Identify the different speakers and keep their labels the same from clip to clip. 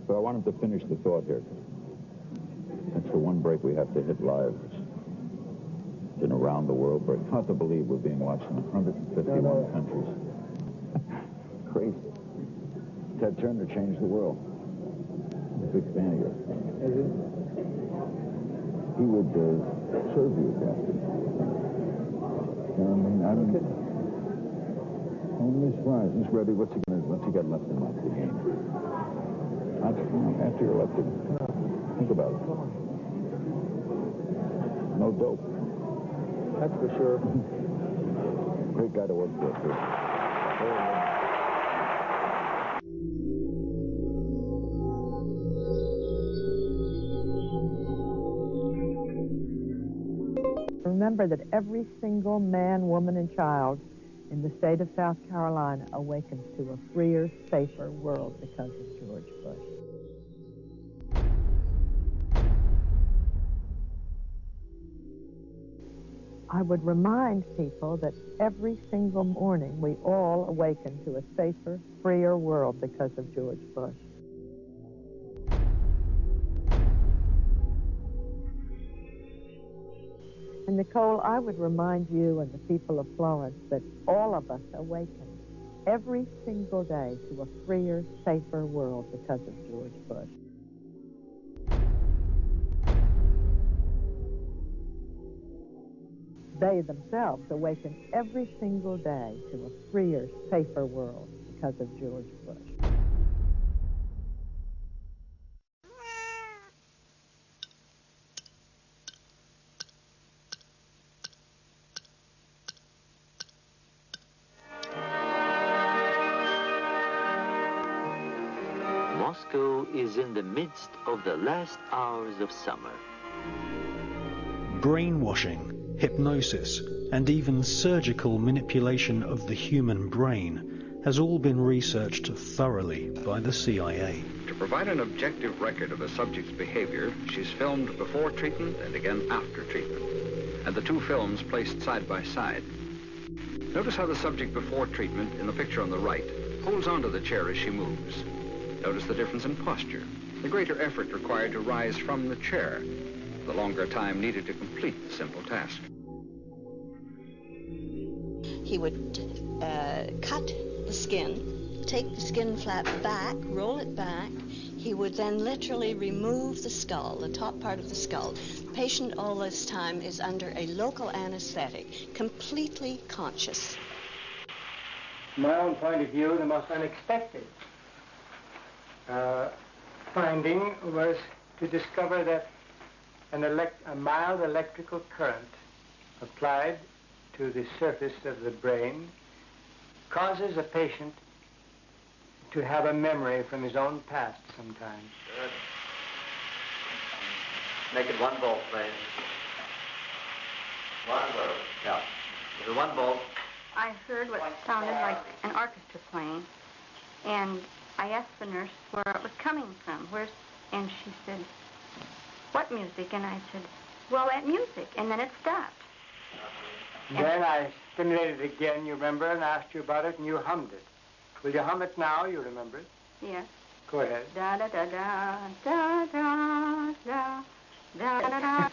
Speaker 1: But I want him to finish the thought here. That's the one break we have to hit live. It's been around the world break. Hard to believe we're being watched in 151 countries. Crazy. Ted Turner changed the world. I'm a big fan of yours. He would serve you, Captain. You know what I mean? Miss Fries, Miss Rebbe, what's he got left in the game? After you're elected, think about it. No dope.
Speaker 2: That's for sure.
Speaker 1: Great guy to work for, too.
Speaker 3: Remember that every single man, woman, and child in the state of South Carolina awakens to a freer, safer world because of George Bush. I would remind people that every single morning we all awaken to a safer, freer world because of George Bush. And Nicole, I would remind you and the people of Florence that all of us awaken every single day to a freer, safer world because of George Bush. They themselves awaken every single day to a freer, safer world because of George Bush.
Speaker 4: Moscow is in the midst of the last hours of summer.
Speaker 5: Brainwashing, hypnosis, and even surgical manipulation of the human brain has all been researched thoroughly by the CIA.
Speaker 6: To provide an objective record of a subject's behavior, she's filmed before treatment and again after treatment, and the two films placed side by side. Notice how the subject before treatment, in the picture on the right, holds onto the chair as she moves. Notice the difference in posture, the greater effort required to rise from the chair, the longer time needed to complete the simple task.
Speaker 7: He would cut the skin, take the skin flap back, roll it back. He would then literally remove the skull, the top part of the skull. The patient all this time is under a local anesthetic, completely conscious.
Speaker 2: From my own point of view, the most unexpected finding was to discover that a mild electrical current applied to the surface of the brain causes a patient to have a memory from his own past sometimes.
Speaker 8: Good. Make it 1 volt, please. 1 volt. Yeah. This is 1 volt.
Speaker 9: I heard what sounded like an orchestra playing, and I asked the nurse where it was coming from. And she said, "What music?" And I said, "Well, that music." And then it stopped.
Speaker 2: Then I stimulated it again, you remember, and asked you about it, and you hummed it. Will you hum it now? You remember it?
Speaker 9: Yes.
Speaker 2: Go ahead.
Speaker 9: Da da da da da da da da da da.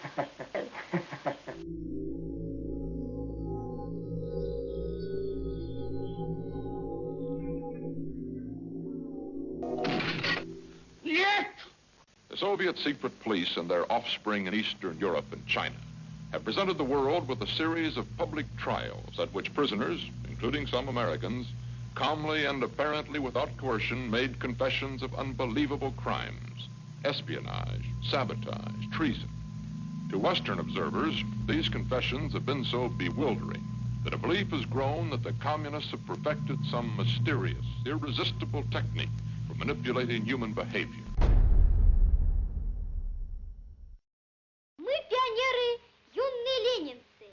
Speaker 10: The Soviet secret police and their offspring in Eastern Europe and China have presented the world with a series of public trials at which prisoners, including some Americans, calmly and apparently without coercion made confessions of unbelievable crimes, espionage, sabotage, treason. To Western observers, these confessions have been so bewildering that a belief has grown that the communists have perfected some mysterious, irresistible technique for manipulating human behavior.
Speaker 11: Мы пионеры, юные ленинцы.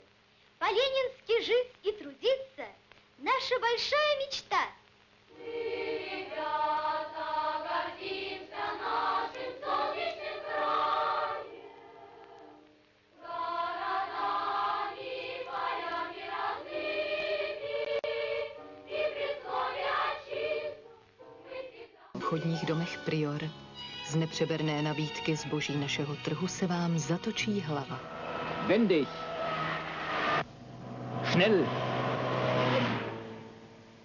Speaker 11: По-ленински жить и трудиться – наша большая мечта.
Speaker 12: obchodních domech prior, z nepřeberné nabídky zboží našeho trhu se vám zatočí hlava.
Speaker 13: Wendig! Schnell!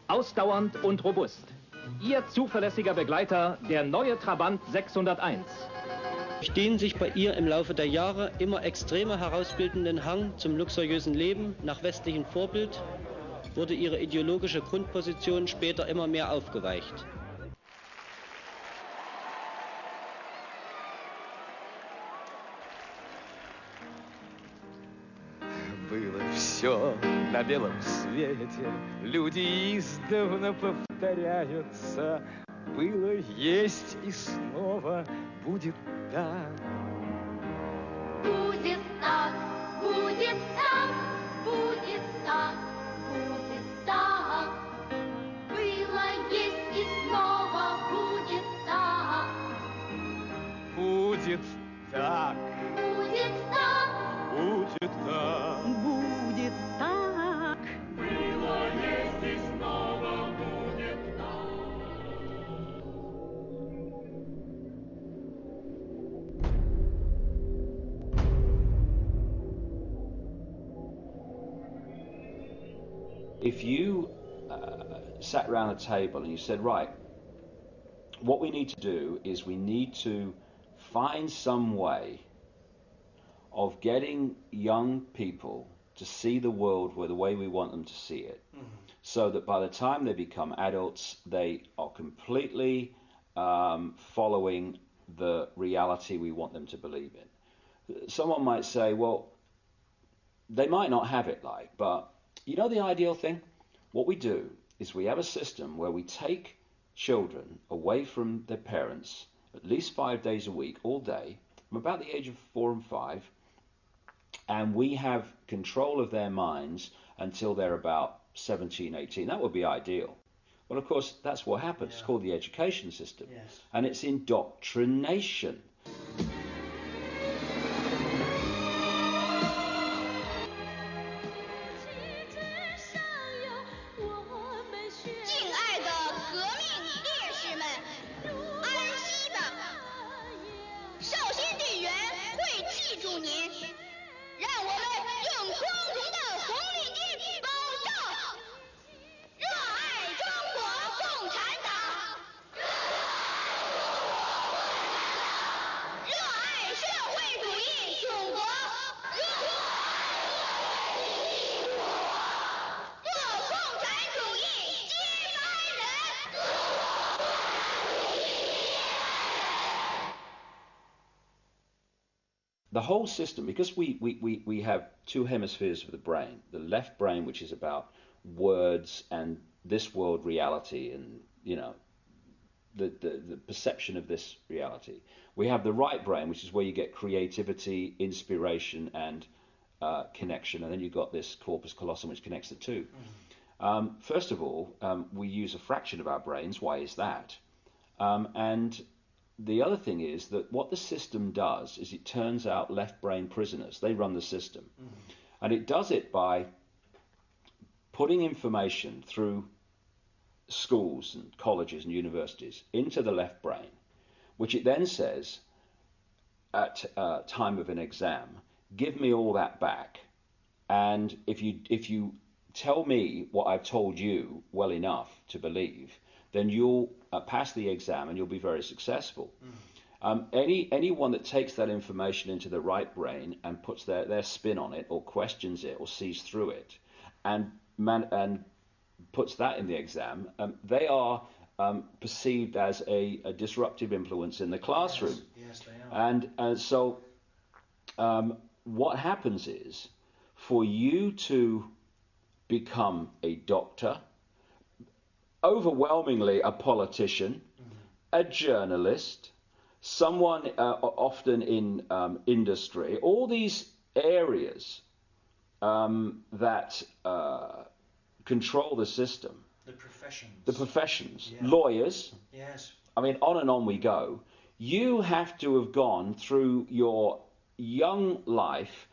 Speaker 13: Ausdauernd und robust. Ihr zuverlässiger Begleiter, der neue Trabant 601.
Speaker 14: Durch den sich bei ihr im Laufe der Jahre immer extremer herausbildenden Hang zum luxuriösen Leben nach westlichem Vorbild wurde ihre ideologische Grundposition später immer mehr aufgeweicht.
Speaker 15: Было все на белом свете, люди издавна повторяются. Было, есть и снова будет так.
Speaker 11: Будет так, будет так, будет так, будет так. Было, есть и снова будет так.
Speaker 15: Будет так.
Speaker 11: Будет так.
Speaker 15: Будет так.
Speaker 12: Будет так.
Speaker 11: Было, есть и снова будет так.
Speaker 1: If you sat around a table and you said, right, what we need to do is we need to find some way of getting young people to see the world the way we want them to see it, so that by the time they become adults, they are completely following the reality we want them to believe in. Someone might say, well, they might not have it but you know the ideal thing? What we do is we have a system where we take children away from their parents at least 5 days a week, all day, from about the age of 4 and 5, and we have control of their minds until they're about 17, 18. That would be ideal. Well, of course, that's what happens. Yeah. It's called the education system. Yes. And it's indoctrination. The whole system, because we have two hemispheres of the brain, the left brain, which is about words and this world reality and, you know, the perception of this reality. We have the right brain, which is where you get creativity, inspiration, and connection, and then you've got this corpus callosum, which connects the two. First of all, we use a fraction of our brains. Why is that? And the other thing is that what the system does is it turns out left brain prisoners. They run the system. And it does it by putting information through schools and colleges and universities into the left brain, which it then says at time of an exam, give me all that back. And if you tell me what I've told you well enough to believe, then you'll pass the exam and you'll be very successful. Anyone that takes that information into the right brain and puts their spin on it or questions it or sees through it and puts that in the exam, they are perceived as a disruptive influence in the classroom.
Speaker 5: Yes, they are.
Speaker 1: And so what happens is, for you to become a doctor, overwhelmingly a politician, a journalist, someone often in industry, all these areas that control the system.
Speaker 5: The professions.
Speaker 1: The professions.
Speaker 5: Yeah.
Speaker 1: Lawyers.
Speaker 5: Yes.
Speaker 1: I mean, on and on we go. You have to have gone through your young life